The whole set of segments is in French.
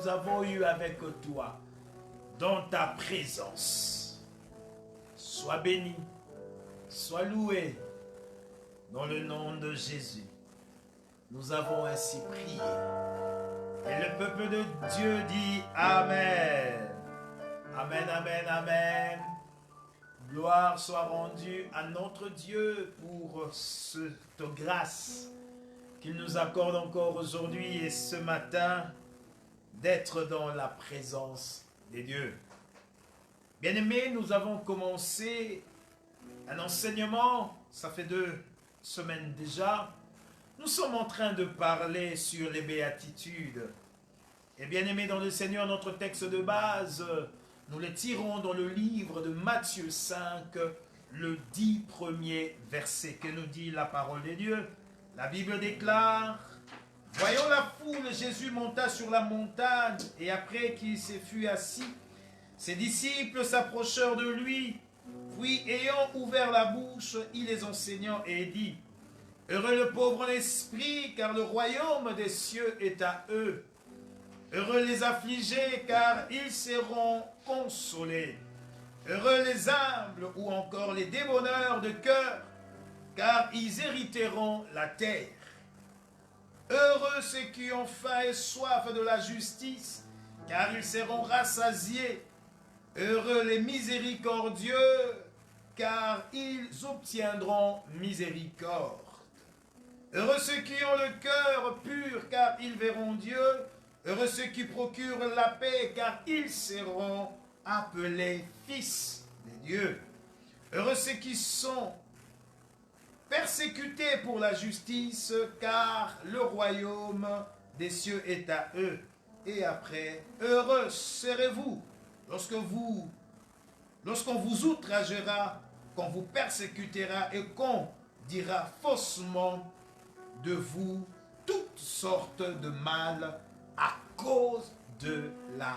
nous avons eue avec toi dans ta présence. Sois béni, sois loué dans le nom de Jésus. Nous avons ainsi prié. Et le peuple de Dieu dit Amen. Amen, amen, amen. Gloire soit rendue à notre Dieu pour cette grâce qu'il nous accorde encore aujourd'hui et ce matin d'être dans la présence des dieux. Bien-aimés, nous avons commencé un enseignement, ça fait 2 semaines déjà. Nous sommes en train de parler sur les béatitudes. Et bien-aimés dans le Seigneur, notre texte de base, nous les tirons dans le livre de Matthieu 5, le 10 premiers versets que nous dit la parole de Dieu. La Bible déclare, « Voyant la foule, Jésus monta sur la montagne, et après qu'il se fut assis, ses disciples s'approchèrent de lui, puis ayant ouvert la bouche, il les enseignant et dit, « Heureux le pauvre en esprit, car le royaume des cieux est à eux. Heureux les affligés, car ils seront consolés. Heureux les humbles ou encore les débonneurs de cœur, car ils hériteront la terre. Heureux ceux qui ont faim et soif de la justice, car ils seront rassasiés. Heureux les miséricordieux, car ils obtiendront miséricorde. Heureux ceux qui ont le cœur pur, car ils verront Dieu. Heureux ceux qui procurent la paix, car ils seront appelés fils de Dieu. Heureux ceux qui sont persécutés pour la justice, car le royaume des cieux est à eux. Et après, heureux serez-vous lorsqu'on vous outragera, qu'on vous persécutera et qu'on dira faussement de vous toutes sortes de mal à cause de la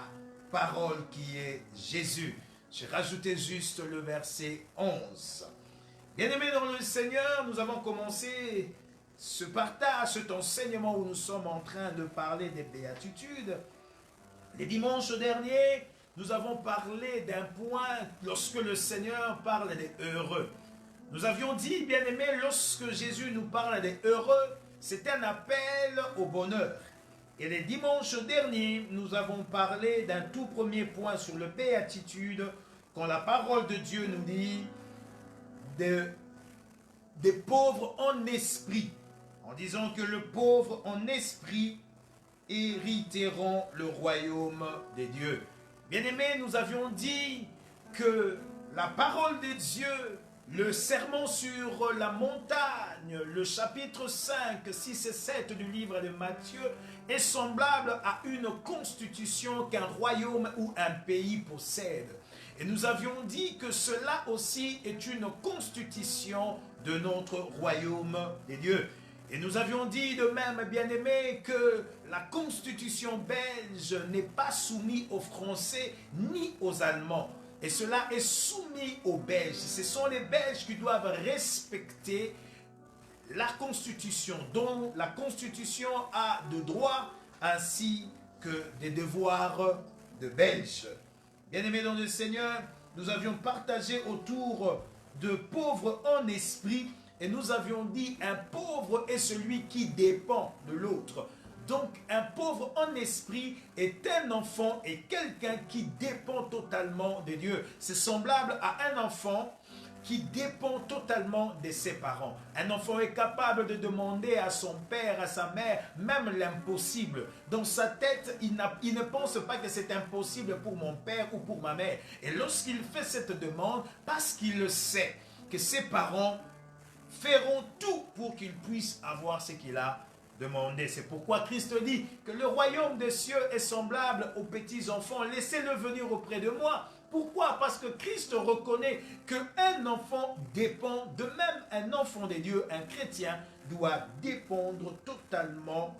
parole qui est Jésus. J'ai rajouté juste le verset 11. Bien-aimés dans le Seigneur, nous avons commencé ce partage, cet enseignement où nous sommes en train de parler des béatitudes. Les dimanches derniers, nous avons parlé d'un point lorsque le Seigneur parle des heureux. Nous avions dit, bien-aimés, lorsque Jésus nous parle des heureux, c'est un appel au bonheur. Et les dimanches derniers, nous avons parlé d'un tout premier point sur le béatitude, quand la parole de Dieu nous dit des pauvres en esprit, en disant que le pauvre en esprit hériteront le royaume des dieux. Bien-aimés, nous avions dit que la parole de Dieu, le sermon sur la montagne, le chapitre 5, 6 et 7 du livre de Matthieu, est semblable à une constitution qu'un royaume ou un pays possède. Et nous avions dit que cela aussi est une constitution de notre royaume des dieux. Et nous avions dit de même, bien-aimés, que la constitution belge n'est pas soumise aux Français ni aux Allemands. Et cela est soumis aux Belges. Ce sont les Belges qui doivent respecter la Constitution, dont la Constitution a de droits ainsi que des devoirs de Belges. Bien-aimés dans le Seigneur, nous avions partagé autour de pauvres en esprit et nous avions dit un pauvre est celui qui dépend de l'autre. Donc, un pauvre en esprit est un enfant et quelqu'un qui dépend totalement de Dieu. C'est semblable à un enfant qui dépend totalement de ses parents. Un enfant est capable de demander à son père, à sa mère, même l'impossible. Dans sa tête, il ne pense pas que c'est impossible pour mon père ou pour ma mère. Et lorsqu'il fait cette demande, parce qu'il le sait, que ses parents feront tout pour qu'il puisse avoir ce qu'il a demandé. C'est pourquoi Christ dit que le royaume des cieux est semblable aux petits enfants. Laissez-le venir auprès de moi. Pourquoi? Parce que Christ reconnaît qu'un enfant dépend, de même un enfant des dieux, un chrétien, doit dépendre totalement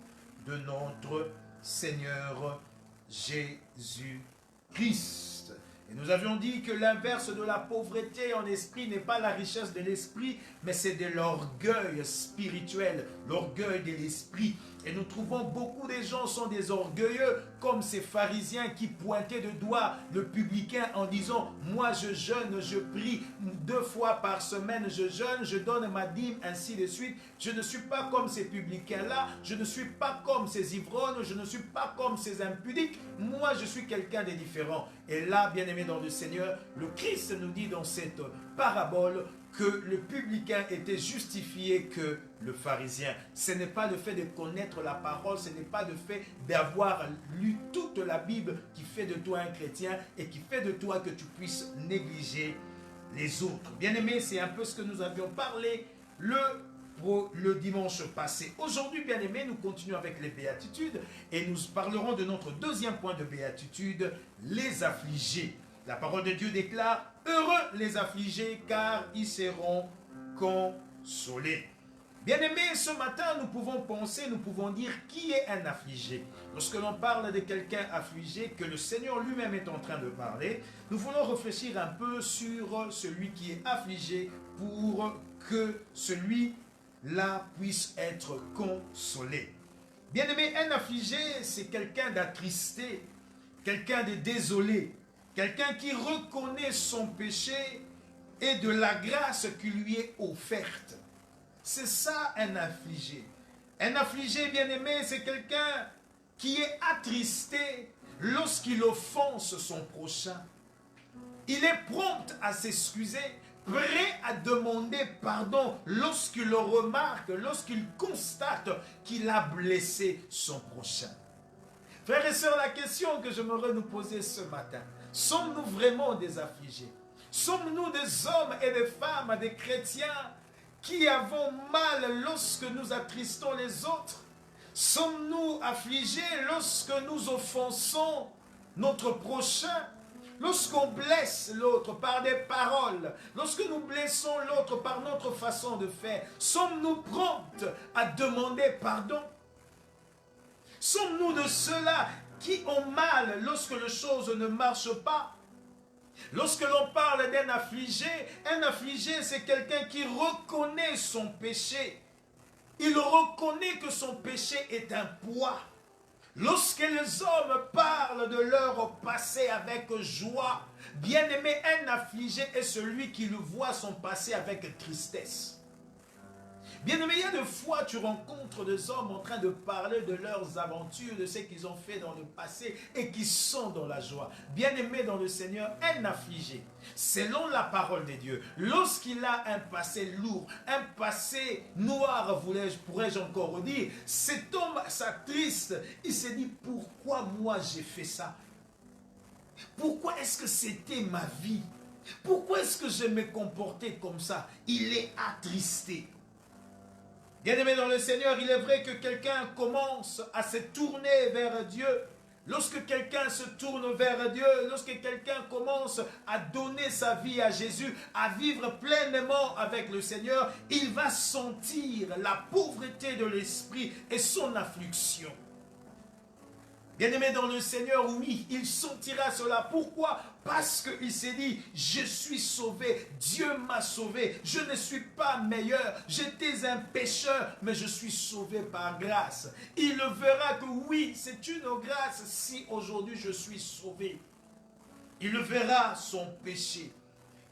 de notre Seigneur Jésus-Christ. Et nous avions dit que l'inverse de la pauvreté en esprit n'est pas la richesse de l'esprit, mais c'est de l'orgueil spirituel, l'orgueil de l'esprit. Et nous trouvons beaucoup de gens sont des orgueilleux, comme ces pharisiens qui pointaient de doigt le publicain en disant « Moi je jeûne, je prie 2 fois par semaine, je jeûne, je donne ma dîme, ainsi de suite. Je ne suis pas comme ces publicains-là, je ne suis pas comme ces ivrognes, je ne suis pas comme ces impudiques. Moi je suis quelqu'un de différent. » Et là, bien-aimé dans le Seigneur, le Christ nous dit dans cette parabole que le publicain était justifié que le pharisien. Ce n'est pas le fait de connaître la parole, ce n'est pas le fait d'avoir lu toute la Bible qui fait de toi un chrétien et qui fait de toi que tu puisses négliger les autres. Bien-aimé, c'est un peu ce que nous avions parlé le dimanche passé. Aujourd'hui, bien-aimé, nous continuons avec les béatitudes et nous parlerons de notre deuxième point de béatitude, les affligés. La parole de Dieu déclare « Heureux les affligés, car ils seront consolés. » Bien-aimés, ce matin, nous pouvons penser, nous pouvons dire qui est un affligé. Lorsque l'on parle de quelqu'un affligé, que le Seigneur lui-même est en train de parler, nous voulons réfléchir un peu sur celui qui est affligé pour que celui-là puisse être consolé. Bien-aimé, un affligé, c'est quelqu'un d'attristé, quelqu'un de désolé, quelqu'un qui reconnaît son péché et de la grâce qui lui est offerte. C'est ça un affligé. Un affligé, bien-aimé, c'est quelqu'un qui est attristé lorsqu'il offense son prochain. Il est prompt à s'excuser, prêt à demander pardon lorsqu'il le remarque, lorsqu'il constate qu'il a blessé son prochain. Frères et sœurs, la question que j'aimerais nous poser ce matin, sommes-nous vraiment des affligés? Sommes-nous des hommes et des femmes, des chrétiens qui avons mal lorsque nous attristons les autres? Sommes-nous affligés lorsque nous offensons notre prochain? Lorsqu'on blesse l'autre par des paroles, lorsque nous blessons l'autre par notre façon de faire, sommes-nous prompts à demander pardon? Sommes-nous de ceux-là qui ont mal lorsque les choses ne marchent pas? Lorsque l'on parle d'un affligé, un affligé c'est quelqu'un qui reconnaît son péché. Il reconnaît que son péché est un poids. Lorsque les hommes parlent de leur passé avec joie, bien-aimé, un affligé est celui qui le voit son passé avec tristesse. Bien-aimé, il y a des fois tu rencontres des hommes en train de parler de leurs aventures, de ce qu'ils ont fait dans le passé et qui sont dans la joie. Bien-aimé dans le Seigneur, un affligé, selon la parole de Dieu, lorsqu'il a un passé lourd, un passé noir, pourrais-je encore dire, cet homme s'attriste, il se dit pourquoi moi j'ai fait ça? Pourquoi est-ce que c'était ma vie? Pourquoi est-ce que je me comportais comme ça? Il est attristé. Bien-aimé dans le Seigneur, il est vrai que quelqu'un commence à se tourner vers Dieu. Lorsque quelqu'un se tourne vers Dieu, lorsque quelqu'un commence à donner sa vie à Jésus, à vivre pleinement avec le Seigneur, il va sentir la pauvreté de l'esprit et son affliction. Bien-aimé dans le Seigneur, oui, il sentira cela. Pourquoi? Parce qu'il s'est dit, je suis sauvé, Dieu m'a sauvé, je ne suis pas meilleur, j'étais un pécheur, mais je suis sauvé par grâce. Il verra que oui, c'est une grâce si aujourd'hui je suis sauvé. Il verra son péché.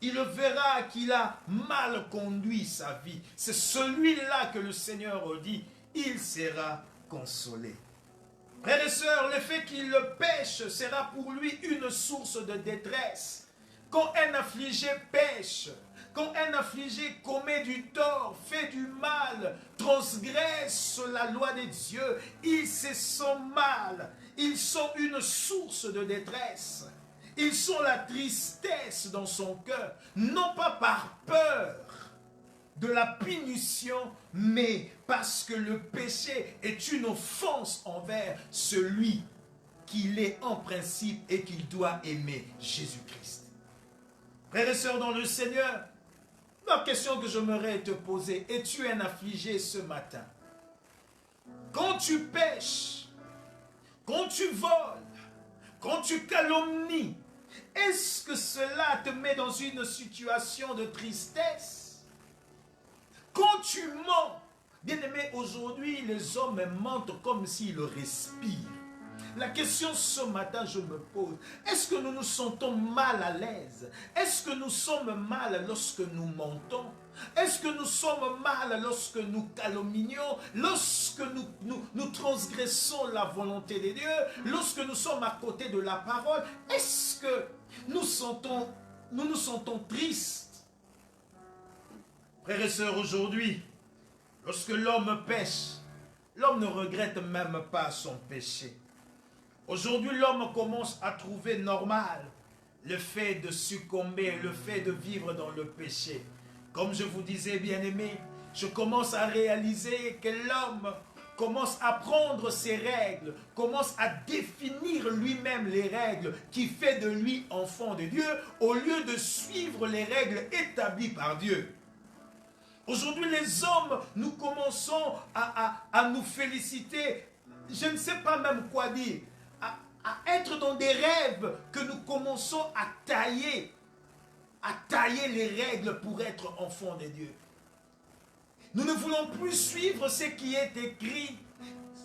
Il verra qu'il a mal conduit sa vie. C'est celui-là que le Seigneur dit, il sera consolé. Frères et sœurs, le fait qu'il le pêche sera pour lui une source de détresse. Quand un affligé pêche, quand un affligé commet du tort, fait du mal, transgresse la loi de Dieu, ils se sentent mal. Ils sont une source de détresse. Ils sont la tristesse dans son cœur, non pas par peur de la punition, mais parce que le péché est une offense envers celui qu'il est en principe et qu'il doit aimer, Jésus-Christ. Frères et sœurs dans le Seigneur, la question que j'aimerais te poser, es-tu un affligé ce matin? Quand tu pêches, quand tu voles, quand tu calomnies, est-ce que cela te met dans une situation de tristesse? Quand tu mens, Bien-aimés, aujourd'hui, les hommes mentent comme s'ils respirent. La question ce matin, je me pose, est-ce que nous nous sentons mal à l'aise? Est-ce que nous sommes mal lorsque nous mentons? Est-ce que nous sommes mal lorsque nous calomnions? Lorsque nous transgressons la volonté de Dieu? Lorsque nous sommes à côté de la parole? Est-ce que nous nous sentons tristes? Frères et sœurs, aujourd'hui, lorsque l'homme pêche, l'homme ne regrette même pas son péché. Aujourd'hui, l'homme commence à trouver normal le fait de succomber, le fait de vivre dans le péché. Comme je vous disais, bien-aimés, je commence à réaliser que l'homme commence à prendre ses règles, commence à définir lui-même les règles qui fait de lui enfant de Dieu, au lieu de suivre les règles établies par Dieu. Aujourd'hui, les hommes, nous commençons à nous féliciter, je ne sais pas même quoi dire, à être dans des rêves que nous commençons à tailler les règles pour être enfants de Dieu. Nous ne voulons plus suivre ce qui est écrit.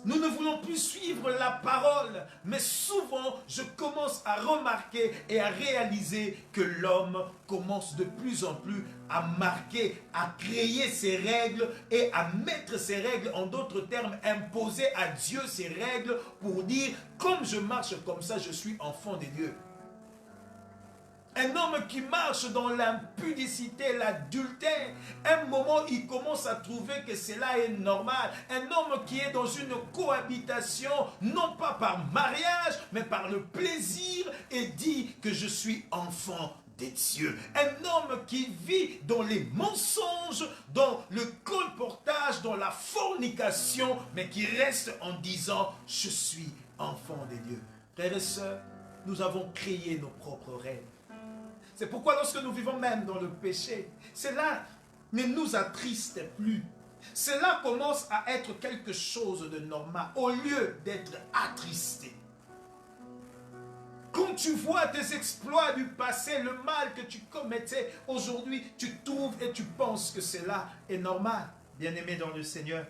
Nous ne voulons plus suivre la parole. Mais souvent, je commence à remarquer et à réaliser que l'homme commence de plus en plus à marquer, à créer ses règles et à mettre ses règles, en d'autres termes, imposer à Dieu ses règles pour dire, comme je marche comme ça, je suis enfant de Dieu. Un homme qui marche dans l'impudicité, l'adultère, un moment il commence à trouver que cela est normal. Un homme qui est dans une cohabitation, non pas par mariage, mais par le plaisir, et dit que je suis enfant des dieux. Un homme qui vit dans les mensonges, dans le colportage, dans la fornication, mais qui reste en disant je suis enfant des dieux. Frères et sœurs, nous avons créé nos propres règles. C'est pourquoi lorsque nous vivons même dans le péché, cela ne nous attriste plus. Cela commence à être quelque chose de normal au lieu d'être attristé. Quand tu vois tes exploits du passé, le mal que tu commettais, aujourd'hui, tu trouves et tu penses que cela est normal. Bien-aimés dans le Seigneur,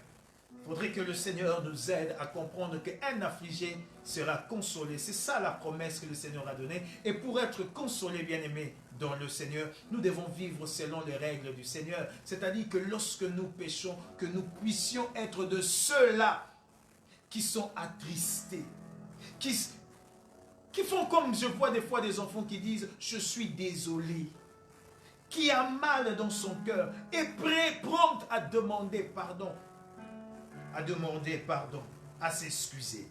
il faudrait que le Seigneur nous aide à comprendre qu'un affligé sera consolé. C'est ça la promesse que le Seigneur a donnée. Et pour être consolé, bien-aimés dans le Seigneur, nous devons vivre selon les règles du Seigneur. C'est-à-dire que lorsque nous péchons, que nous puissions être de ceux-là qui sont attristés, qui font comme je vois des fois des enfants qui disent « je suis désolé », qui a mal dans son cœur et prompt à demander pardon, à s'excuser.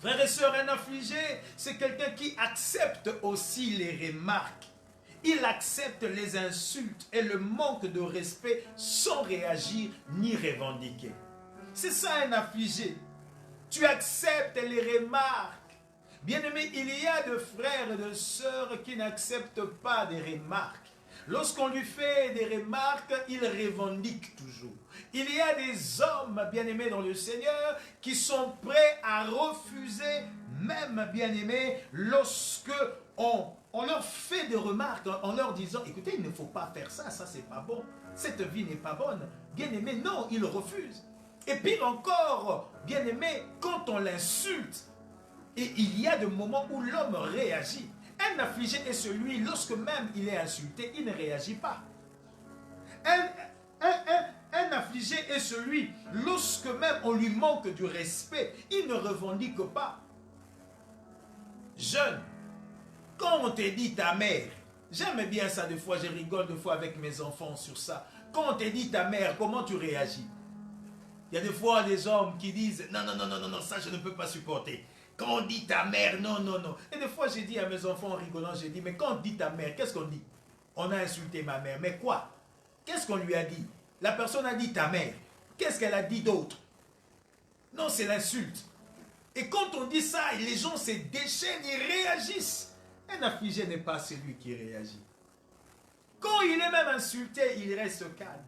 Frères et sœurs, un affligé, c'est quelqu'un qui accepte aussi les remarques. Il accepte les insultes et le manque de respect sans réagir ni revendiquer. C'est ça un affligé. Tu acceptes les remarques. Bien-aimé, il y a de frères et de sœurs qui n'acceptent pas des remarques. Lorsqu'on lui fait des remarques, il revendique toujours. Il y a des hommes, bien-aimés dans le Seigneur, qui sont prêts à refuser, même, bien-aimés, lorsque on leur fait des remarques en leur disant, écoutez, il ne faut pas faire ça, ça c'est pas bon, cette vie n'est pas bonne. Bien-aimés, non, ils refusent. Et pire encore, bien-aimés, quand on l'insulte, et il y a des moments où l'homme réagit. Un affligé est celui, lorsque même il est insulté, il ne réagit pas. Un affligé est celui, lorsque même on lui manque du respect, il ne revendique pas. Jeune, quand on te dit ta mère, j'aime bien ça des fois, je rigole des fois avec mes enfants sur ça. Quand on te dit ta mère, comment tu réagis? Il y a des fois des hommes qui disent non, non, non, non, non, ça je ne peux pas supporter. Quand on dit ta mère, non, non, non. Et des fois, j'ai dit à mes enfants en rigolant, j'ai dit, mais quand on dit ta mère, qu'est-ce qu'on dit? On a insulté ma mère. Mais quoi? Qu'est-ce qu'on lui a dit? La personne a dit ta mère. Qu'est-ce qu'elle a dit d'autre? Non, c'est l'insulte. Et quand on dit ça, les gens se déchaînent, ils réagissent. Un affligé n'est pas celui qui réagit. Quand il est même insulté, il reste calme.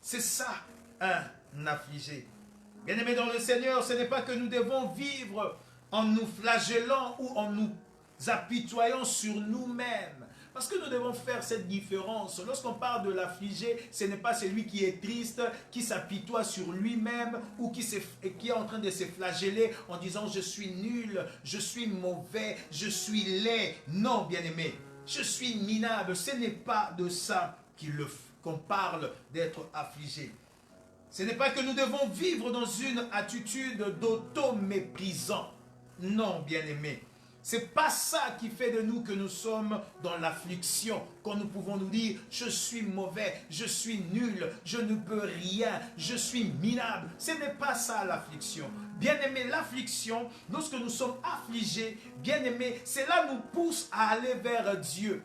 C'est ça, un affligé. Bien-aimés dans le Seigneur, ce n'est pas que nous devons vivre en nous flagellant ou en nous apitoyant sur nous-mêmes. Parce que nous devons faire cette différence. Lorsqu'on parle de l'affligé, ce n'est pas celui qui est triste, qui s'apitoie sur lui-même ou qui est en train de se flageller en disant « je suis nul, je suis mauvais, je suis laid ». Non, bien-aimé, je suis minable. Ce n'est pas de ça qu'on parle d'être affligé. Ce n'est pas que nous devons vivre dans une attitude d'auto-méprisant. Non, bien-aimé. Ce n'est pas ça qui fait de nous que nous sommes dans l'affliction. Quand nous pouvons nous dire, je suis mauvais, je suis nul, je ne peux rien, je suis minable. Ce n'est pas ça l'affliction. Bien-aimé, l'affliction, lorsque nous sommes affligés, bien-aimé, cela nous pousse à aller vers Dieu.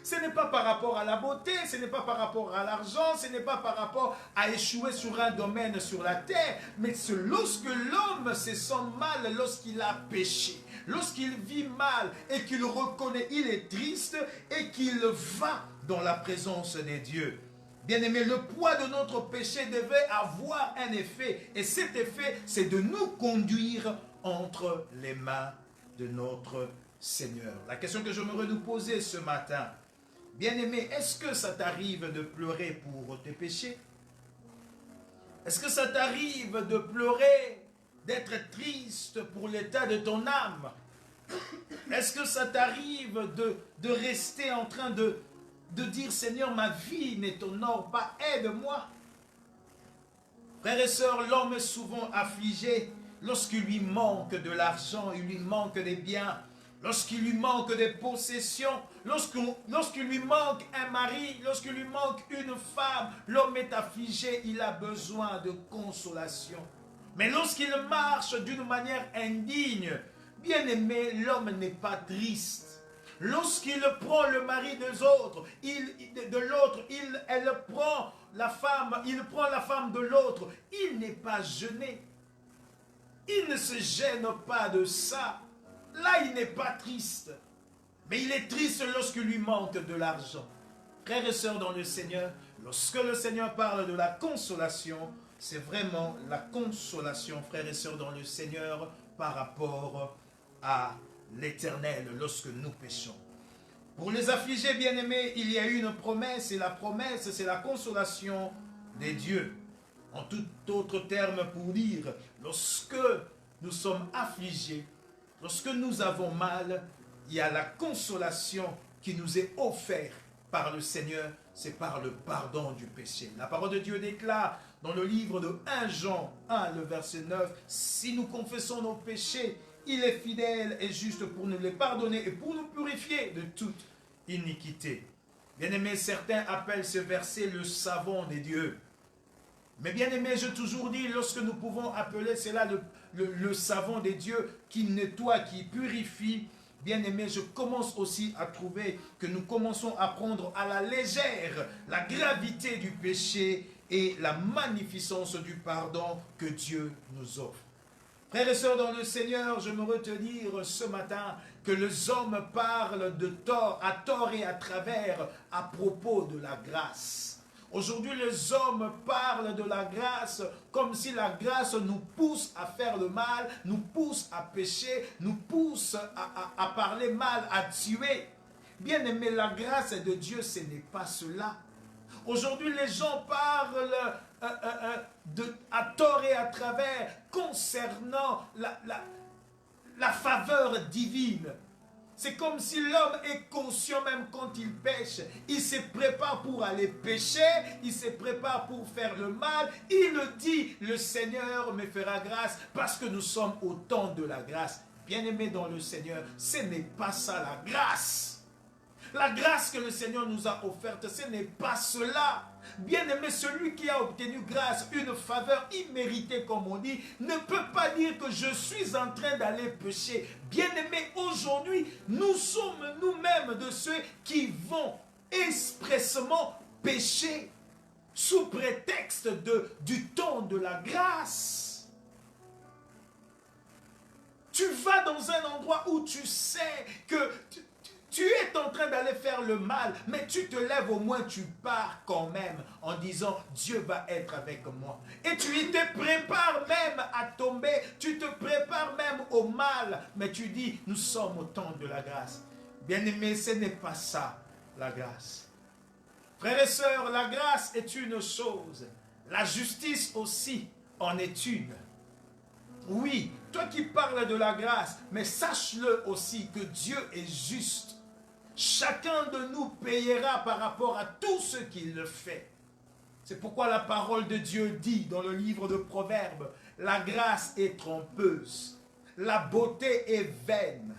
Ce n'est pas par rapport à la beauté, ce n'est pas par rapport à l'argent, ce n'est pas par rapport à échouer sur un domaine sur la terre, mais c'est lorsque l'homme se sent mal, lorsqu'il a péché, lorsqu'il vit mal et qu'il reconnaît, il est triste et qu'il va dans la présence des dieux. Bien-aimé, le poids de notre péché devait avoir un effet, et cet effet, c'est de nous conduire entre les mains de notre Seigneur. La question que j'aimerais nous poser ce matin, bien-aimé, est-ce que ça t'arrive de pleurer pour tes péchés? Est-ce que ça t'arrive de pleurer, d'être triste pour l'état de ton âme? Est-ce que ça t'arrive de rester en train de dire, Seigneur, ma vie ne t'honore pas, aide-moi? Frères et sœurs, l'homme est souvent affligé lorsqu'il lui manque de l'argent, il lui manque des biens, lorsqu'il lui manque des possessions, lorsqu'il lui manque un mari, lorsqu'il lui manque une femme, l'homme est affligé, il a besoin de consolation. Mais lorsqu'il marche d'une manière indigne, bien-aimé, l'homme n'est pas triste. Lorsqu'il prend le mari des autres, elle prend la femme, il prend la femme de l'autre, il n'est pas gêné. Il ne se gêne pas de ça. Là, il n'est pas triste. Mais il est triste lorsqu'il lui manque de l'argent. Frères et sœurs dans le Seigneur, lorsque le Seigneur parle de la consolation, c'est vraiment la consolation, frères et sœurs dans le Seigneur, par rapport à l'Éternel lorsque nous péchons. Pour les affligés bien-aimés, il y a une promesse, et la promesse, c'est la consolation des dieux. En tout autre terme pour dire, lorsque nous sommes affligés, lorsque nous avons mal, il y a la consolation qui nous est offerte par le Seigneur, c'est par le pardon du péché. La parole de Dieu déclare dans le livre de 1 Jean 1, le verset 9, « Si nous confessons nos péchés, il est fidèle et juste pour nous les pardonner et pour nous purifier de toute iniquité. » Bien-aimés, certains appellent ce verset le savon des dieux. Mais bien-aimés, j'ai toujours dit, lorsque nous pouvons appeler cela le savon des dieux qui nettoie, qui purifie, bien-aimés, je commence aussi à trouver que nous commençons à prendre à la légère la gravité du péché et la magnificence du pardon que Dieu nous offre. Frères et sœurs dans le Seigneur, je me retenir ce matin que les hommes parlent de tort, à tort et à travers à propos de la grâce. Aujourd'hui, les hommes parlent de la grâce comme si la grâce nous pousse à faire le mal, nous pousse à pécher, nous pousse à parler mal, à tuer. Bien aimé, la grâce de Dieu, ce n'est pas cela. Aujourd'hui, les gens parlent à tort et à travers concernant la faveur divine. C'est comme si l'homme est conscient même quand il pêche. Il se prépare pour aller pêcher, il se prépare pour faire le mal. Il dit, le Seigneur me fera grâce parce que nous sommes au temps de la grâce. Bien-aimés dans le Seigneur, ce n'est pas ça la grâce. La grâce que le Seigneur nous a offerte, ce n'est pas cela. Bien-aimé, celui qui a obtenu grâce, une faveur imméritée comme on dit, ne peut pas dire que je suis en train d'aller pécher. Bien-aimé, aujourd'hui, nous sommes nous-mêmes de ceux qui vont expressément pécher sous prétexte du temps de la grâce. Tu vas dans un endroit où tu sais que tu es en train d'aller faire le mal, mais tu te lèves, au moins tu pars quand même en disant Dieu va être avec moi. Et tu te prépares même à tomber, tu te prépares même au mal, mais tu dis nous sommes au temps de la grâce. Bien-aimé, ce n'est pas ça la grâce. Frères et sœurs, la grâce est une chose. La justice aussi en est une. Oui, toi qui parles de la grâce, mais sache-le aussi que Dieu est juste. Chacun de nous payera par rapport à tout ce qu'il fait. C'est pourquoi la parole de Dieu dit dans le livre de Proverbes, la grâce est trompeuse, la beauté est vaine.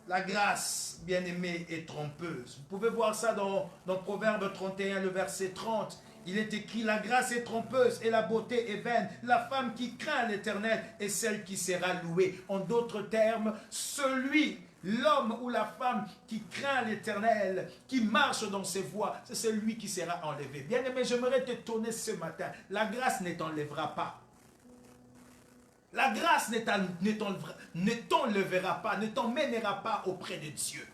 La grâce, bien-aimée, est trompeuse. Vous pouvez voir ça dans Proverbe 31, le verset 30. Il est écrit, la grâce est trompeuse et la beauté est vaine. La femme qui craint l'Éternel est celle qui sera louée. En d'autres termes, l'homme ou la femme qui craint l'Éternel, qui marche dans ses voies, c'est celui qui sera enlevé. Bien-aimé, j'aimerais t'étonner ce matin. La grâce ne t'enlèvera pas. La grâce ne t'enlèvera pas, ne t'emmènera pas auprès de Dieu.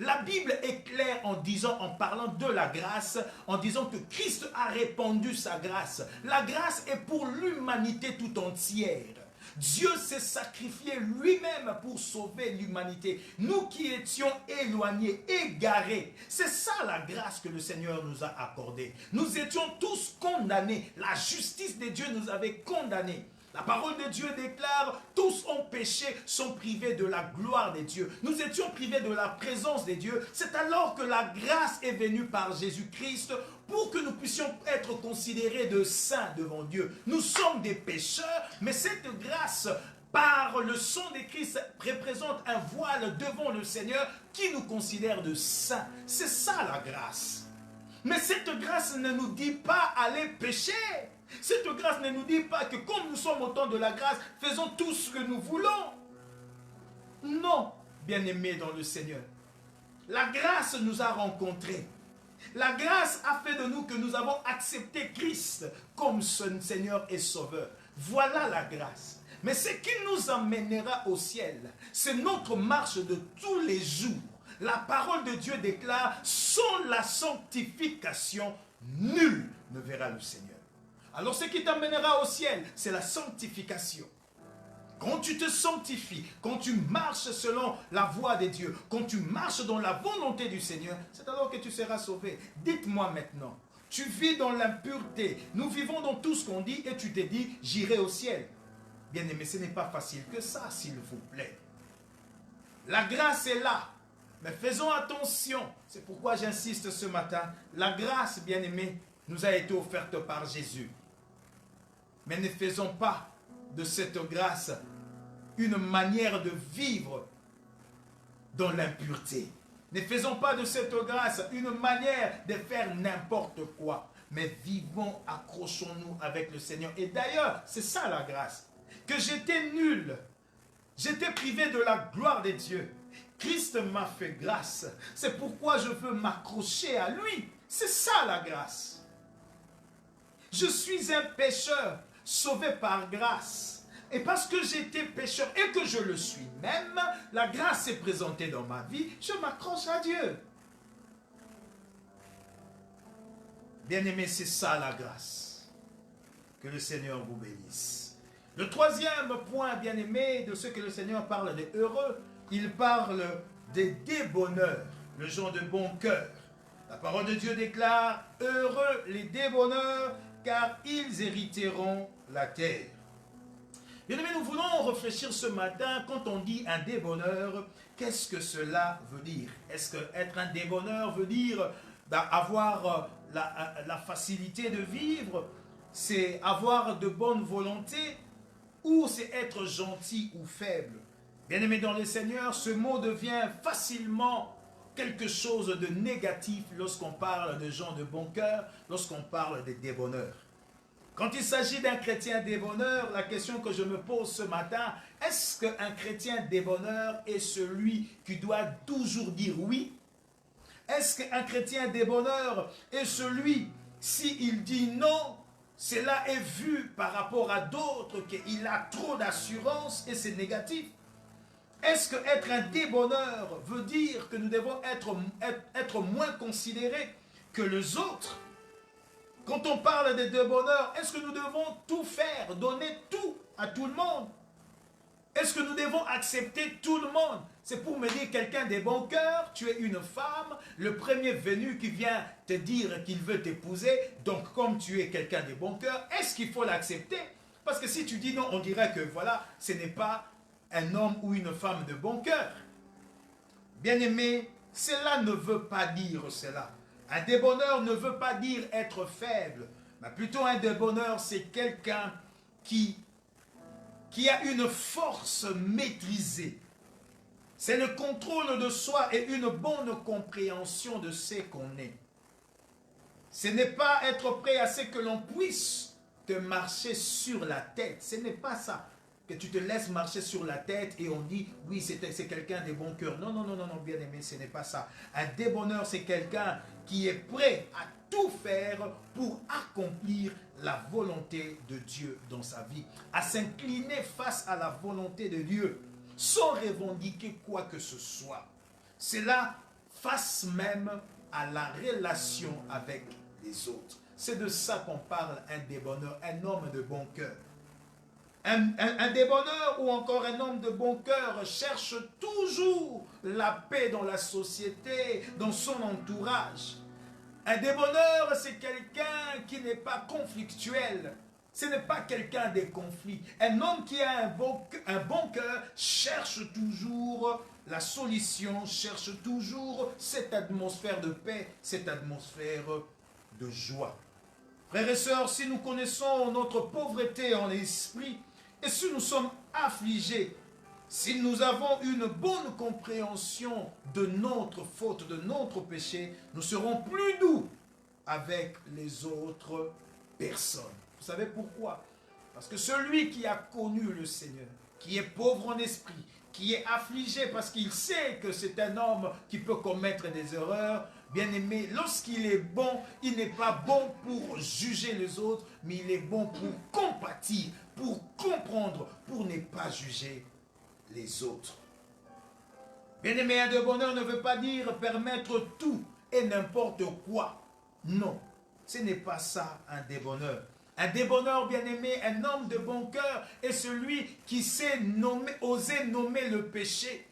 La Bible est claire en parlant de la grâce, en disant que Christ a répandu sa grâce. La grâce est pour l'humanité tout entière. Dieu s'est sacrifié lui-même pour sauver l'humanité. Nous qui étions éloignés, égarés, c'est ça la grâce que le Seigneur nous a accordée. Nous étions tous condamnés. La justice de Dieu nous avait condamnés. La parole de Dieu déclare, tous ont péché, sont privés de la gloire de Dieu. Nous étions privés de la présence de Dieu. C'est alors que la grâce est venue par Jésus-Christ pour que nous puissions être considérés de saints devant Dieu. Nous sommes des pécheurs, mais cette grâce, par le sang de Christ, représente un voile devant le Seigneur qui nous considère de saints. C'est ça la grâce. Mais cette grâce ne nous dit pas aller pécher. Cette grâce ne nous dit pas que comme nous sommes au temps de la grâce, faisons tout ce que nous voulons. Non, bien-aimés dans le Seigneur. La grâce nous a rencontrés. La grâce a fait de nous que nous avons accepté Christ comme son Seigneur et Sauveur. Voilà la grâce. Mais ce qui nous emmènera au ciel, c'est notre marche de tous les jours. La parole de Dieu déclare, sans la sanctification, nul ne verra le Seigneur. Alors ce qui t'emmènera au ciel, c'est la sanctification. Quand tu te sanctifies, quand tu marches selon la voie de Dieu, quand tu marches dans la volonté du Seigneur, c'est alors que tu seras sauvé. Dites-moi maintenant, tu vis dans l'impureté, nous vivons dans tout ce qu'on dit et tu te dis, j'irai au ciel. Bien-aimé, ce n'est pas facile que ça, s'il vous plaît. La grâce est là, mais faisons attention. C'est pourquoi j'insiste ce matin, la grâce, bien-aimé, nous a été offerte par Jésus. Mais ne faisons pas de cette grâce une manière de vivre dans l'impureté. Ne faisons pas de cette grâce une manière de faire n'importe quoi. Mais vivons, accrochons-nous avec le Seigneur. Et d'ailleurs, c'est ça la grâce. Que j'étais nul, j'étais privé de la gloire de Dieu. Christ m'a fait grâce. C'est pourquoi je veux m'accrocher à lui. C'est ça la grâce. Je suis un pécheur sauvé par grâce. Et parce que j'étais pécheur et que je le suis même, la grâce s'est présentée dans ma vie, je m'accroche à Dieu. Bien-aimé, c'est ça la grâce. Que le Seigneur vous bénisse. Le troisième point, bien-aimé, de ce que le Seigneur parle des heureux, il parle des débonneurs, le gens de bon cœur. La parole de Dieu déclare, heureux les débonneurs, car ils hériteront la terre. Bien-aimés, nous voulons réfléchir ce matin, quand on dit un débonneur, qu'est-ce que cela veut dire? Est-ce que être un débonneur veut dire avoir la facilité de vivre, c'est avoir de bonne volonté, ou c'est être gentil ou faible? Bien-aimés dans le Seigneur, ce mot devient facilement quelque chose de négatif lorsqu'on parle de gens de bon cœur, lorsqu'on parle des débonneurs. Quand il s'agit d'un chrétien débonneur, la question que je me pose ce matin, est-ce qu'un chrétien débonneur est celui qui doit toujours dire oui? Est-ce qu'un chrétien débonneur est celui, s'il dit non, cela est vu par rapport à d'autres qu'il a trop d'assurance et c'est négatif? Est-ce qu'être un débonneur veut dire que nous devons être moins considérés que les autres? Quand on parle des débonneurs, est-ce que nous devons tout faire, donner tout à tout le monde? Est-ce que nous devons accepter tout le monde? C'est pour me dire quelqu'un de bon cœur, tu es une femme, le premier venu qui vient te dire qu'il veut t'épouser, donc comme tu es quelqu'un de bon cœur, est-ce qu'il faut l'accepter? Parce que si tu dis non, on dirait que voilà, ce n'est pas un homme ou une femme de bon cœur. Bien-aimé, cela ne veut pas dire cela. Un débonneur ne veut pas dire être faible, mais plutôt un débonneur, c'est quelqu'un qui a une force maîtrisée. C'est le contrôle de soi et une bonne compréhension de ce qu'on est. Ce n'est pas être prêt à ce que l'on puisse te marcher sur la tête. Ce n'est pas ça. Que tu te laisses marcher sur la tête et on dit, oui, c'est quelqu'un de bon cœur. Non, non, non, non, non, bien aimé, ce n'est pas ça. Un débonneur, c'est quelqu'un qui est prêt à tout faire pour accomplir la volonté de Dieu dans sa vie. À s'incliner face à la volonté de Dieu, sans revendiquer quoi que ce soit. Cela face même à la relation avec les autres. C'est de ça qu'on parle, un débonneur, un homme de bon cœur. Un débonneur ou encore un homme de bon cœur cherche toujours la paix dans la société, dans son entourage. Un débonneur, c'est quelqu'un qui n'est pas conflictuel. Ce n'est pas quelqu'un des conflits. Un homme qui a un bon cœur cherche toujours la solution, cherche toujours cette atmosphère de paix, cette atmosphère de joie. Frères et sœurs, si nous connaissons notre pauvreté en esprit, et si nous sommes affligés, si nous avons une bonne compréhension de notre faute, de notre péché, nous serons plus doux avec les autres personnes. Vous savez pourquoi? Parce que celui qui a connu le Seigneur, qui est pauvre en esprit, qui est affligé parce qu'il sait que c'est un homme qui peut commettre des erreurs, bien aimé, lorsqu'il est bon, il n'est pas bon pour juger les autres, mais il est bon pour compatir, pour comprendre, pour ne pas juger les autres. Bien aimé, un de bonheur ne veut pas dire permettre tout et n'importe quoi. Non, ce n'est pas ça un débonneur. Un débonneur, bien aimé, un homme de bon cœur est celui qui sait oser nommer le péché.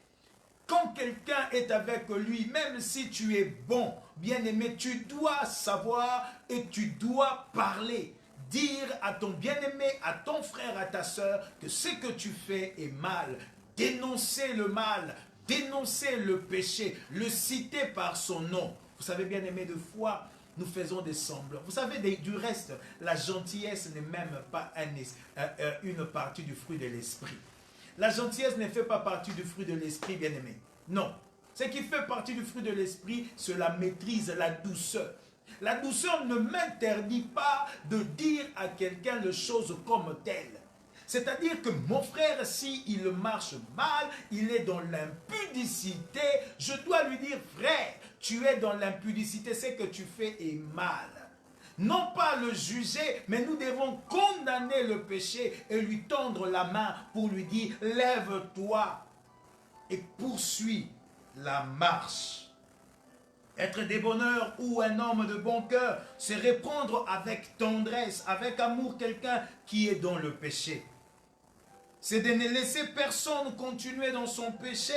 Quand quelqu'un est avec lui, même si tu es bon, bien aimé, tu dois savoir et tu dois parler. Dire à ton bien-aimé, à ton frère, à ta soeur, que ce que tu fais est mal. Dénoncer le mal, dénoncer le péché, le citer par son nom. Vous savez, bien aimé, de fois, nous faisons des semblants. Vous savez, du reste, la gentillesse n'est même pas une partie du fruit de l'esprit. La gentillesse ne fait pas partie du fruit de l'esprit, bien-aimé. Non. Ce qui fait partie du fruit de l'esprit, c'est la maîtrise, la douceur. La douceur ne m'interdit pas de dire à quelqu'un les choses comme telles. C'est-à-dire que mon frère, s'il marche mal, il est dans l'impudicité, je dois lui dire, frère, tu es dans l'impudicité, ce que tu fais est mal. Non pas le juger, mais nous devons condamner le péché et lui tendre la main pour lui dire, lève-toi et poursuis la marche. Être débonneur ou un homme de bon cœur, c'est répondre avec tendresse, avec amour quelqu'un qui est dans le péché. C'est de ne laisser personne continuer dans son péché,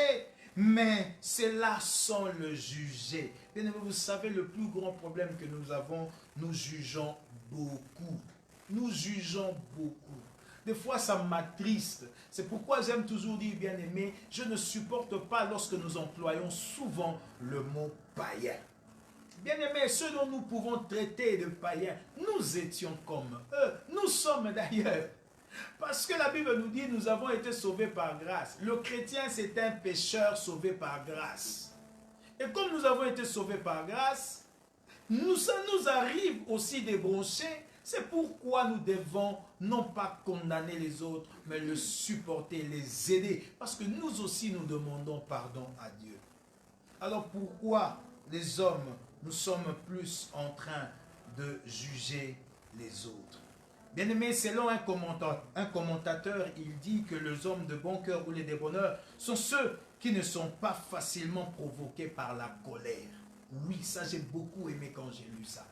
mais c'est là sans le juger. Bien aimé, vous savez, le plus grand problème que nous avons, nous jugeons beaucoup. Nous jugeons beaucoup. Des fois, ça m'attriste. C'est pourquoi j'aime toujours dire, bien aimé, je ne supporte pas lorsque nous employons souvent le mot païen. Bien aimé, ceux dont nous pouvons traiter de païens, nous étions comme eux. Nous sommes d'ailleurs. Parce que la Bible nous dit, nous avons été sauvés par grâce. Le chrétien, c'est un pécheur sauvé par grâce. Et comme nous avons été sauvés par grâce, ça nous arrive aussi de broncher. C'est pourquoi nous devons non pas condamner les autres, mais le supporter, les aider. Parce que nous aussi, nous demandons pardon à Dieu. Alors pourquoi les hommes, nous sommes plus en train de juger les autres? Bien-aimé, selon un commentateur, il dit que les hommes de bon cœur ou les débonneurs sont ceux qui ne sont pas facilement provoqués par la colère. Oui, ça j'ai beaucoup aimé quand j'ai lu ça.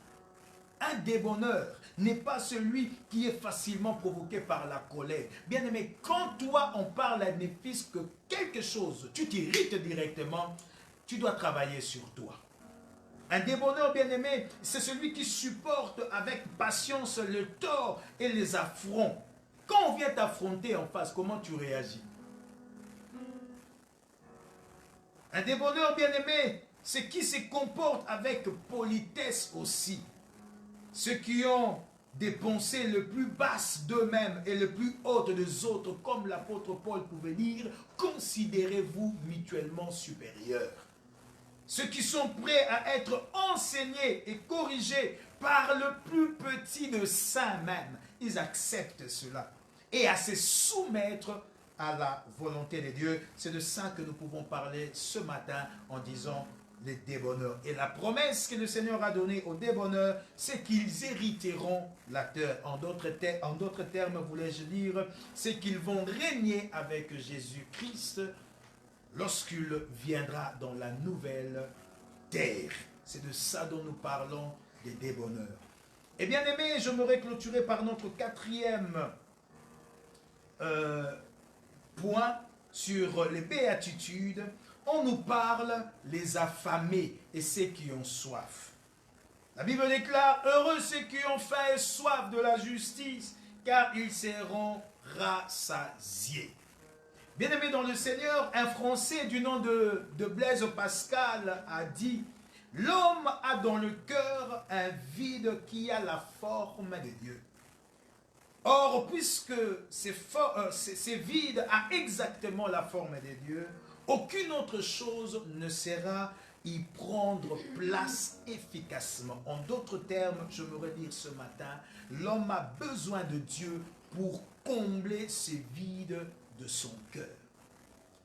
Un débonneur n'est pas celui qui est facilement provoqué par la colère. Bien-aimé, quand toi, on parle à un fils que quelque chose, tu t'irrites directement, tu dois travailler sur toi. Un débonneur, bien-aimé, c'est celui qui supporte avec patience le tort et les affronts. Quand on vient t'affronter en face, comment tu réagis? Un débonneur, bien-aimé, c'est qui se comporte avec politesse aussi. Ceux qui ont des pensées le plus basses d'eux-mêmes et le plus hautes des autres, comme l'apôtre Paul pouvait dire, considérez-vous mutuellement supérieurs. Ceux qui sont prêts à être enseignés et corrigés par le plus petit de saints même, ils acceptent cela. Et à se soumettre à la volonté de Dieu. C'est de ça que nous pouvons parler ce matin en disant les débonneurs. Et la promesse que le Seigneur a donnée aux débonneurs, c'est qu'ils hériteront la terre. En d'autres termes, voulais-je dire, c'est qu'ils vont régner avec Jésus-Christ lorsqu'il viendra dans la nouvelle terre. C'est de ça dont nous parlons, des débonneurs. Et bien aimé, je me clôturer par notre quatrième point sur les béatitudes. On nous parle les affamés et ceux qui ont soif. La Bible déclare, heureux ceux qui ont faim et soif de la justice, car ils seront rassasiés. Bien-aimé dans le Seigneur, un Français du nom de Blaise Pascal a dit, l'homme a dans le cœur un vide qui a la forme de Dieu. Or, puisque ce vide a exactement la forme de Dieu, aucune autre chose ne sera y prendre place efficacement. En d'autres termes, je voudrais dire ce matin, l'homme a besoin de Dieu pour combler ce vide de son cœur.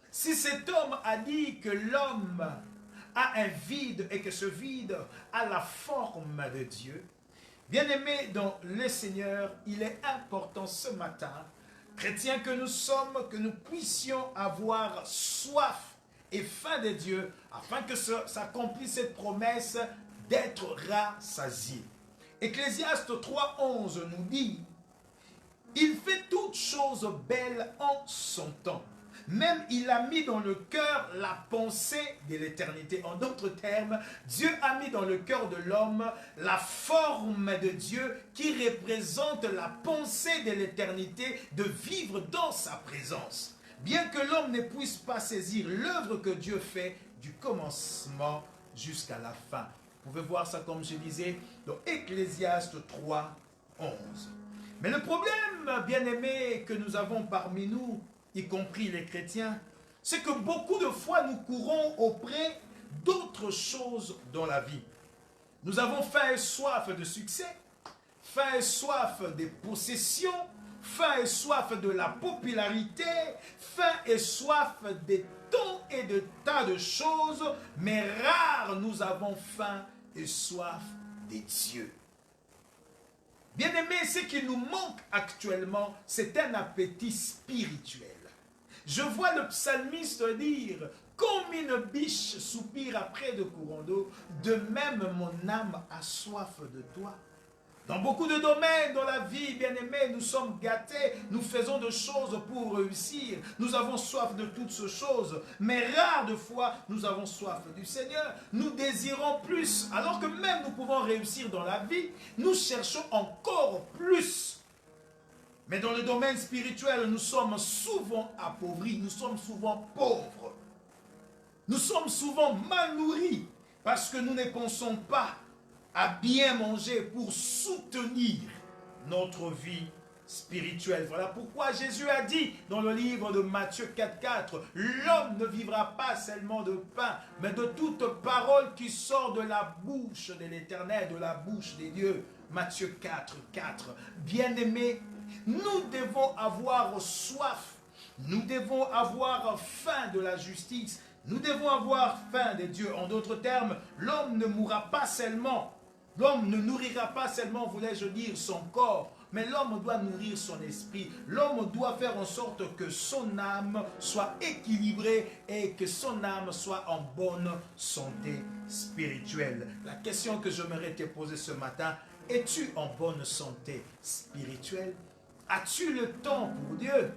Si cet homme a dit que l'homme a un vide et que ce vide a la forme de Dieu, bien-aimés dans le Seigneur, il est important ce matin, chrétiens que nous sommes, que nous puissions avoir soif et faim de Dieu, afin que s'accomplisse cette promesse d'être rassasié. Ecclésiaste 3,11 nous dit, il fait toutes choses belles en son temps. Même il a mis dans le cœur la pensée de l'éternité. En d'autres termes, Dieu a mis dans le cœur de l'homme la forme de Dieu qui représente la pensée de l'éternité de vivre dans sa présence. Bien que l'homme ne puisse pas saisir l'œuvre que Dieu fait du commencement jusqu'à la fin. Vous pouvez voir ça comme je disais dans Ecclésiaste 3,11. Mais le problème, bien-aimé, que nous avons parmi nous, y compris les chrétiens, c'est que beaucoup de fois nous courons auprès d'autres choses dans la vie. Nous avons faim et soif de succès, faim et soif des possessions, faim et soif de la popularité, faim et soif des temps et de tas de choses, mais rares nous avons faim et soif des dieux. Bien-aimés, ce qui nous manque actuellement, c'est un appétit spirituel. Je vois le psalmiste dire, comme une biche soupire après de courants d'eau, de même mon âme a soif de toi. Dans beaucoup de domaines dans la vie, bien-aimés, nous sommes gâtés, nous faisons des choses pour réussir, nous avons soif de toutes ces choses, mais rares de fois, nous avons soif du Seigneur, nous désirons plus, alors que même nous pouvons réussir dans la vie, nous cherchons encore plus. Mais dans le domaine spirituel, nous sommes souvent appauvris, nous sommes souvent pauvres, nous sommes souvent mal nourris, parce que nous ne pensons pas à bien manger pour soutenir notre vie spirituelle. Voilà pourquoi Jésus a dit dans le livre de Matthieu 4,4, l'homme ne vivra pas seulement de pain, mais de toute parole qui sort de la bouche de l'Éternel, de la bouche des dieux. Matthieu 4,4. Bien-aimés, nous devons avoir soif, nous devons avoir faim de la justice, nous devons avoir faim de Dieu. En d'autres termes, l'homme ne mourra pas seulement, l'homme ne nourrira pas seulement, voulais-je dire, son corps, mais l'homme doit nourrir son esprit. L'homme doit faire en sorte que son âme soit équilibrée et que son âme soit en bonne santé spirituelle. La question que j'aimerais te poser ce matin, Es-tu en bonne santé spirituelle? As-tu le temps pour Dieu?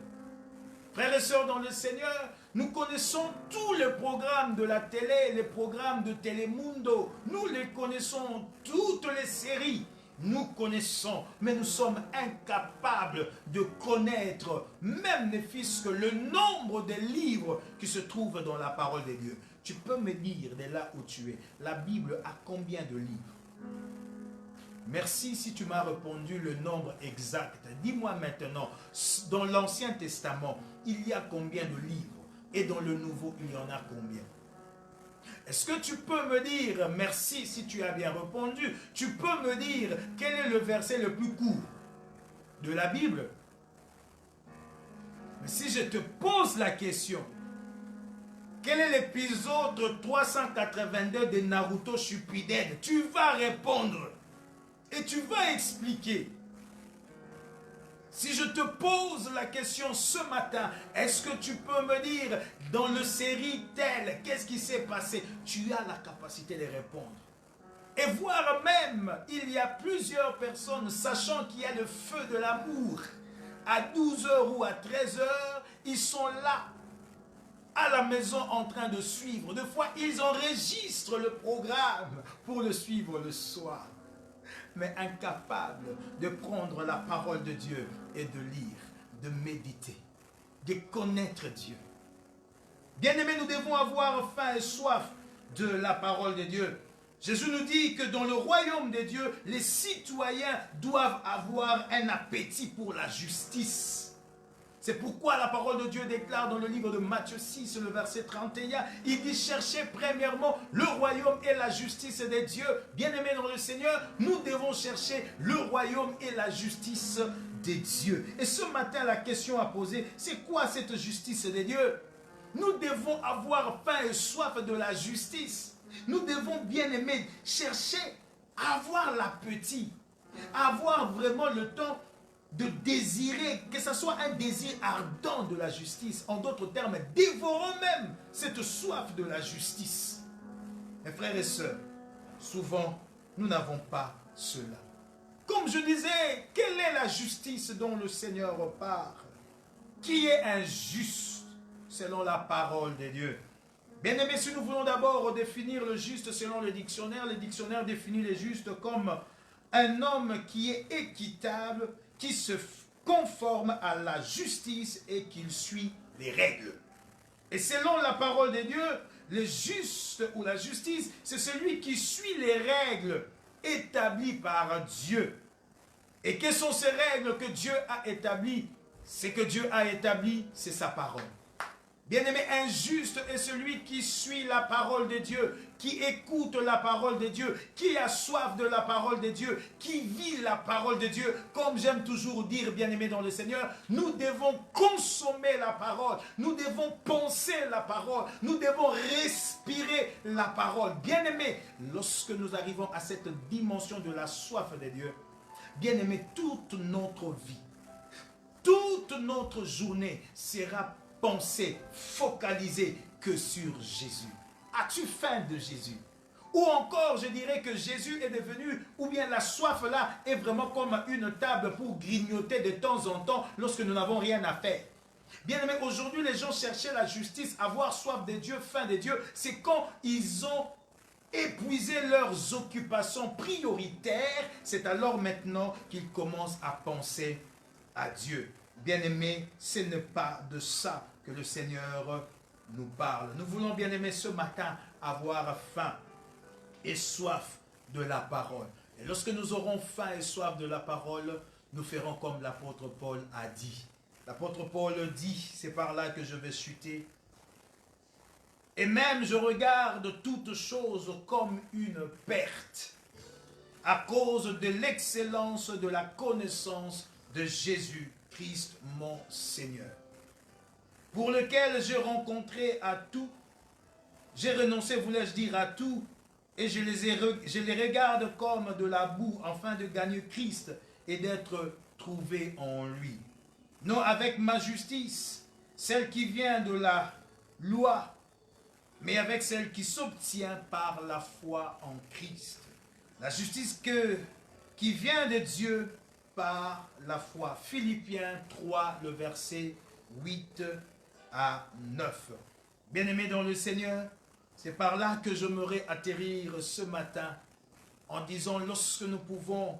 Frères et sœurs dans le Seigneur, nous connaissons tous les programmes de la télé, les programmes de Telemundo. Nous les connaissons, toutes les séries. Nous connaissons, mais nous sommes incapables de connaître, même ne fût-ce que le nombre de livres qui se trouvent dans la parole de Dieu. Tu peux me dire, de là où tu es, la Bible a combien de livres? Merci si tu m'as répondu le nombre exact. Dis-moi maintenant, dans l'Ancien Testament, il y a combien de livres? Et dans le Nouveau, il y en a combien? Est-ce que tu peux me dire, merci si tu as bien répondu, tu peux me dire quel est le verset le plus court de la Bible? Mais si je te pose la question, quel est l'épisode 382 de Naruto Shippuden? Tu vas répondre. Et tu vas expliquer. Si je te pose la question ce matin, est-ce que tu peux me dire dans le série tel, qu'est-ce qui s'est passé? Tu as la capacité de répondre. Et voire même, il y a plusieurs personnes, sachant qu'il y a le feu de l'amour, à 12h ou à 13h, ils sont là, à la maison en train de suivre. Des fois, ils enregistrent le programme pour le suivre le soir, mais incapables de prendre la parole de Dieu et de lire, de méditer, de connaître Dieu. Bien-aimés, nous devons avoir faim et soif de la parole de Dieu. Jésus nous dit que dans le royaume de Dieu, les citoyens doivent avoir un appétit pour la justice. C'est pourquoi la parole de Dieu déclare dans le livre de Matthieu 6, le verset 31, il dit: cherchez premièrement le royaume et la justice de Dieu. Bien-aimés dans le Seigneur, nous devons chercher le royaume et la justice de Dieu. Et ce matin, la question à poser, c'est quoi cette justice de Dieu? Nous devons avoir faim et soif de la justice. Nous devons, bien-aimés, chercher à avoir l'appétit, à avoir vraiment le temps de désirer, que ce soit un désir ardent de la justice. En d'autres termes, dévorons même cette soif de la justice. Mes frères et sœurs, souvent, nous n'avons pas cela. Comme je disais, quelle est la justice dont le Seigneur parle? Qui est injuste selon la parole de Dieu? Bien-aimés, si nous voulons d'abord définir le juste selon le dictionnaire définit le juste comme un homme qui est équitable, qui se conforme à la justice et qui suit les règles. Et selon la parole de Dieu, le juste ou la justice, c'est celui qui suit les règles établies par Dieu. Et quelles sont ces règles que Dieu a établies? Ce que Dieu a établi, c'est sa parole. Bien-aimé, injuste est celui qui suit la parole de Dieu, qui écoute la parole de Dieu, qui a soif de la parole de Dieu, qui vit la parole de Dieu. Comme j'aime toujours dire, bien-aimé dans le Seigneur, nous devons consommer la parole, nous devons penser la parole, nous devons respirer la parole. Bien-aimé, lorsque nous arrivons à cette dimension de la soif de Dieu, bien-aimé, toute notre vie, toute notre journée sera pensée, focalisée que sur Jésus. As-tu faim de Jésus? Ou encore, je dirais que Jésus est devenu, ou bien la soif là est vraiment comme une table pour grignoter de temps en temps lorsque nous n'avons rien à faire. Bien aimé, aujourd'hui les gens cherchaient la justice, avoir soif de Dieu, faim de Dieu, c'est quand ils ont épuisé leurs occupations prioritaires, c'est alors maintenant qu'ils commencent à penser à Dieu. Bien-aimés, ce n'est pas de ça que le Seigneur nous parle. Nous voulons, bien-aimés, ce matin avoir faim et soif de la parole. Et lorsque nous aurons faim et soif de la parole, nous ferons comme l'apôtre Paul a dit. L'apôtre Paul dit, c'est par là que je vais chuter. Et même je regarde toutes choses comme une perte à cause de l'excellence de la connaissance de Jésus-Christ mon Seigneur, pour lequel j'ai rencontré à tout, j'ai renoncé, voulais-je dire, à tout, et je les regarde comme de la boue, afin de gagner Christ et d'être trouvé en lui. Non avec ma justice, celle qui vient de la loi, mais avec celle qui s'obtient par la foi en Christ. La justice que qui vient de Dieu par la foi. Philippiens 3, le verset 8 à 9. Bien-aimés dans le Seigneur, c'est par là que j'aimerais atterrir ce matin en disant, lorsque nous pouvons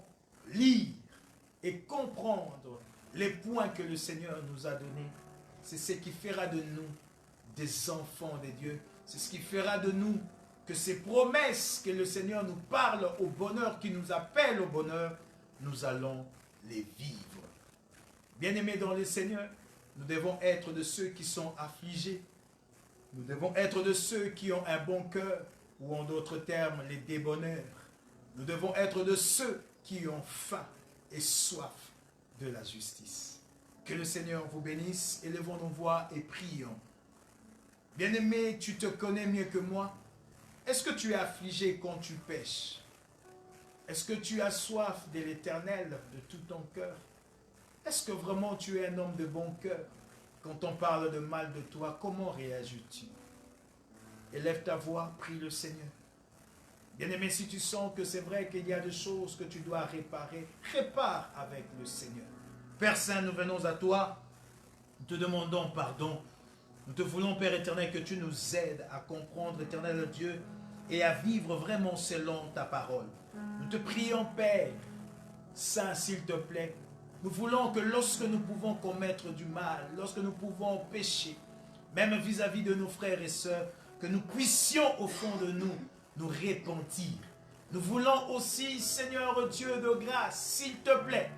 lire et comprendre les points que le Seigneur nous a donnés, c'est ce qui fera de nous des enfants de Dieu. C'est ce qui fera de nous que ces promesses que le Seigneur nous parle au bonheur, qui nous appelle au bonheur, nous allons les vivre. Bien-aimés dans le Seigneur, nous devons être de ceux qui sont affligés. Nous devons être de ceux qui ont un bon cœur, ou en d'autres termes, les débonnaires. Nous devons être de ceux qui ont faim et soif de la justice. Que le Seigneur vous bénisse. Élevons nos voix et prions. Bien-aimé, tu te connais mieux que moi. Est-ce que tu es affligé quand tu pêches? Est-ce que tu as soif de l'Éternel de tout ton cœur? Est-ce que vraiment tu es un homme de bon cœur? Quand on parle de mal de toi, comment réagis-tu? Élève ta voix, prie le Seigneur. Bien-aimé, si tu sens que c'est vrai qu'il y a des choses que tu dois réparer, répare avec le Seigneur. Père Saint, nous venons à toi, nous te demandons pardon. Nous te voulons, Père éternel, que tu nous aides à comprendre, éternel Dieu, et à vivre vraiment selon ta parole. Nous te prions, Père Saint, s'il te plaît. Nous voulons que lorsque nous pouvons commettre du mal, lorsque nous pouvons pécher, même vis-à-vis de nos frères et sœurs, que nous puissions au fond de nous repentir. Nous voulons aussi, Seigneur Dieu de grâce, s'il te plaît,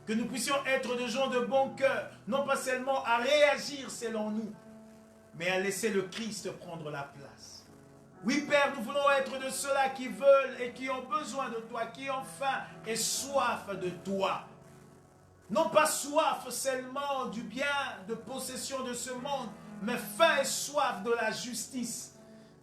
que nous puissions être des gens de bon cœur, non pas seulement à réagir selon nous, mais à laisser le Christ prendre la place. Oui, Père, nous voulons être de ceux-là qui veulent et qui ont besoin de toi, qui ont faim et soif de toi. Non pas soif seulement du bien, de possession de ce monde, mais faim et soif de la justice.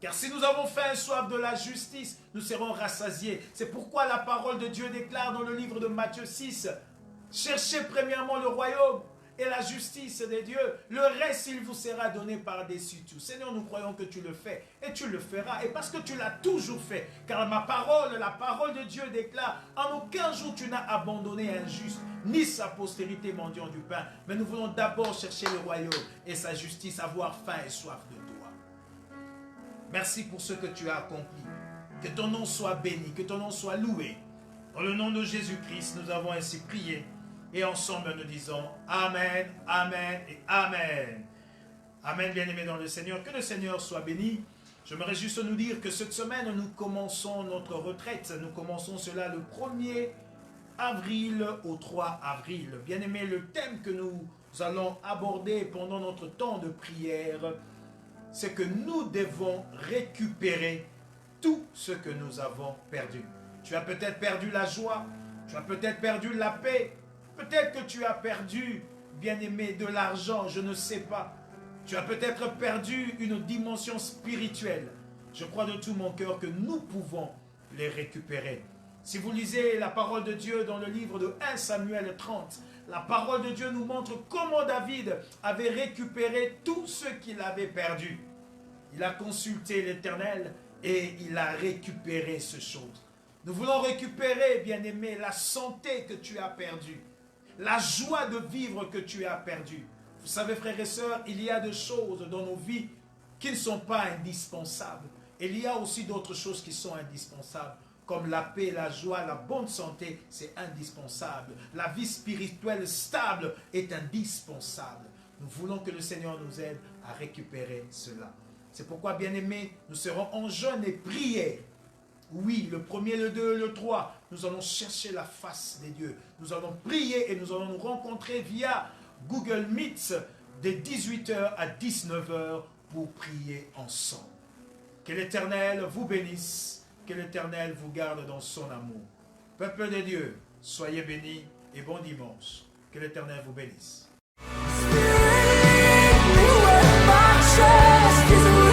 Car si nous avons faim et soif de la justice, nous serons rassasiés. C'est pourquoi la parole de Dieu déclare dans le livre de Matthieu 6, « Cherchez premièrement le royaume et la justice de Dieu. Le reste, il vous sera donné par-dessus tout. » Seigneur, nous croyons que tu le fais et tu le feras. Et parce que tu l'as toujours fait, car la parole de Dieu déclare, « En aucun jour tu n'as abandonné un juste, ni sa postérité mendiant du pain. » Mais nous voulons d'abord chercher le royaume et sa justice, avoir faim et soif de toi. Merci pour ce que tu as accompli. Que ton nom soit béni, que ton nom soit loué. Dans le nom de Jésus-Christ, nous avons ainsi prié. Et ensemble, nous disons Amen, Amen et Amen. Amen, bien-aimés dans le Seigneur. Que le Seigneur soit béni. J'aimerais juste nous dire que cette semaine, nous commençons notre retraite. Nous commençons cela le 1er avril au 3 avril. Bien-aimés, le thème que nous allons aborder pendant notre temps de prière, c'est que nous devons récupérer tout ce que nous avons perdu. Tu as peut-être perdu la joie, tu as peut-être perdu la paix, peut-être que tu as perdu, bien-aimé, de l'argent, je ne sais pas. Tu as peut-être perdu une dimension spirituelle. Je crois de tout mon cœur que nous pouvons les récupérer. Si vous lisez la parole de Dieu dans le livre de 1 Samuel 30, la parole de Dieu nous montre comment David avait récupéré tout ce qu'il avait perdu. Il a consulté l'Éternel et il a récupéré ces choses. Nous voulons récupérer, bien-aimé, la santé que tu as perdue, la joie de vivre que tu as perdue. Vous savez, frères et sœurs, il y a des choses dans nos vies qui ne sont pas indispensables. Il y a aussi d'autres choses qui sont indispensables. Comme la paix, la joie, la bonne santé, c'est indispensable. La vie spirituelle stable est indispensable. Nous voulons que le Seigneur nous aide à récupérer cela. C'est pourquoi, bien-aimés, nous serons en jeûne et prière. Oui, le 1er, le 2, le 3, nous allons chercher la face des dieux. Nous allons prier et nous allons nous rencontrer via Google Meet de 18h à 19h pour prier ensemble. Que l'Éternel vous bénisse. Que l'Éternel vous garde dans son amour. Peuple de Dieu, soyez bénis et bon dimanche. Que l'Éternel vous bénisse. Spirit,